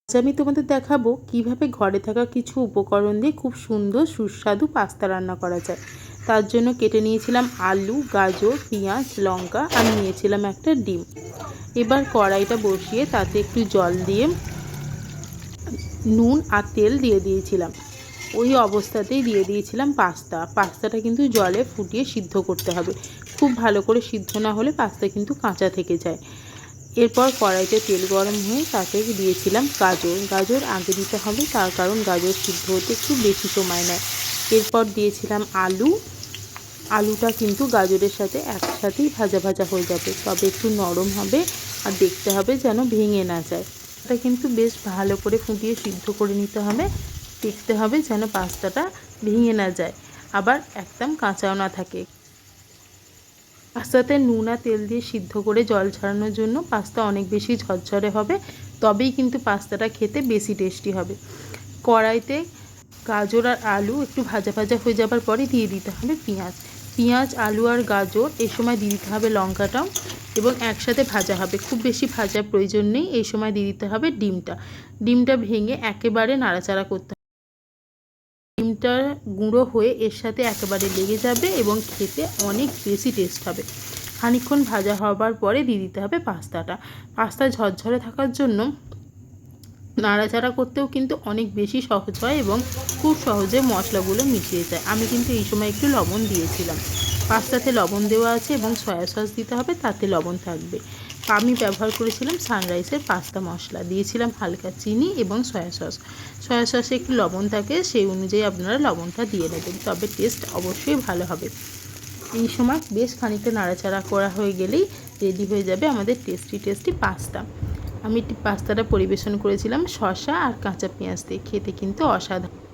আজ আমি তোমাদের দেখাবো কিভাবে ঘরে থাকা কিছু উপকরণ দিয়ে খুব সুন্দর সুস্বাদু পাস্তা রান্না করা যায়। তার জন্য কেটে নিয়েছিলাম আলু, গাজর, পেঁয়াজ, লঙ্কা আর নিয়েছিলাম একটা ডিম। এবার কড়াইটা বসিয়ে তাতে একটু জল দিয়ে নুন আর তেল দিয়ে দিয়েছিলাম। ওই অবস্থাতেই দিয়ে দিয়েছিলাম পাস্তাটা কিন্তু জলে ফুটিয়ে সিদ্ধ করতে হবে। খুব ভালো করে সিদ্ধ না হলে পাস্তা কিন্তু কাঁচা থেকে যায়। এরপর কড়াইতে তেল গরম হয়ে তাতে দিয়েছিলাম গাজর আগে দিতে হবে, তার কারণ গাজর সিদ্ধ হতে একটু বেশি সময় নেয়। এরপর দিয়েছিলাম আলুটা কিন্তু গাজরের সাথে একসাথেই ভাজা ভাজা হয়ে যাবে, তবে একটু নরম হবে আর দেখতে হবে যেন ভেঙে না যায়। এটা কিন্তু বেশ ভালো করে ফুটিয়ে সিদ্ধ করে নিতে হবে, দেখতে হবে যেন পাস্তাটা ভেঙে না যায়, আবার একদম কাঁচাও না থাকে। পাস্তাতে নুন আর তেল দিয়ে সিদ্ধ করে জল ছাড়ানোর জন্য পাস্তা অনেক বেশি ঝরঝরে হবে, তবেই কিন্তু পাস্তাটা খেতে বেশি টেস্টি হবে। কড়াইতে গাজর আর আলু একটু ভাজা ভাজা হয়ে যাবার পরে দিয়ে দিতে হবে পেঁয়াজ, আলু আর গাজর। এই সময় দিয়ে দিতে হবে লঙ্কাটাও এবং একসাথে ভাজা হবে, খুব বেশি ভাজার প্রয়োজন নেই। এই সময় দিয়ে দিতে হবে ডিমটা ভেঙে একেবারে নাড়াচাড়া করতে হবে। ডিমটা গুঁড়ো হয়ে এর সাথে একেবারে লেগে যাবে এবং খেতে অনেক বেশি টেস্ট হবে। খানিকক্ষণ ভাজা হবার পরে দিয়ে দিতে হবে পাস্তা ঝরঝরে থাকার জন্য নাড়াচাড়া করতেও কিন্তু অনেক বেশি সহজ হয় এবং খুব সহজে মশলাগুলো মিশিয়ে যায়। আমি কিন্তু এই সময় একটু লবণ দিয়েছিলাম। পাস্তাতে লবণ দেওয়া আছে এবং সয়া সস দিতে হবে, তাতে লবণ থাকবে। আমি ব্যবহার করেছিলাম সানরাইসের পাস্তা মশলা, দিয়েছিলাম হালকা চিনি এবং সয়া সসে একটু লবণ থাকে, সেই অনুযায়ী আপনারা লবণটা দিয়ে নেবেন, তবে টেস্ট অবশ্যই ভালো হবে। এই সময় বেশ খানিকটা নাড়াচাড়া করা হয়ে গেলেই রেডি হয়ে যাবে আমাদের টেস্টি পাস্তা। আমি পাস্তাটা পরিবেশন করেছিলাম শসা আর কাঁচা পেঁয়াজ দিয়ে, খেতে কিন্তু অসাধারণ।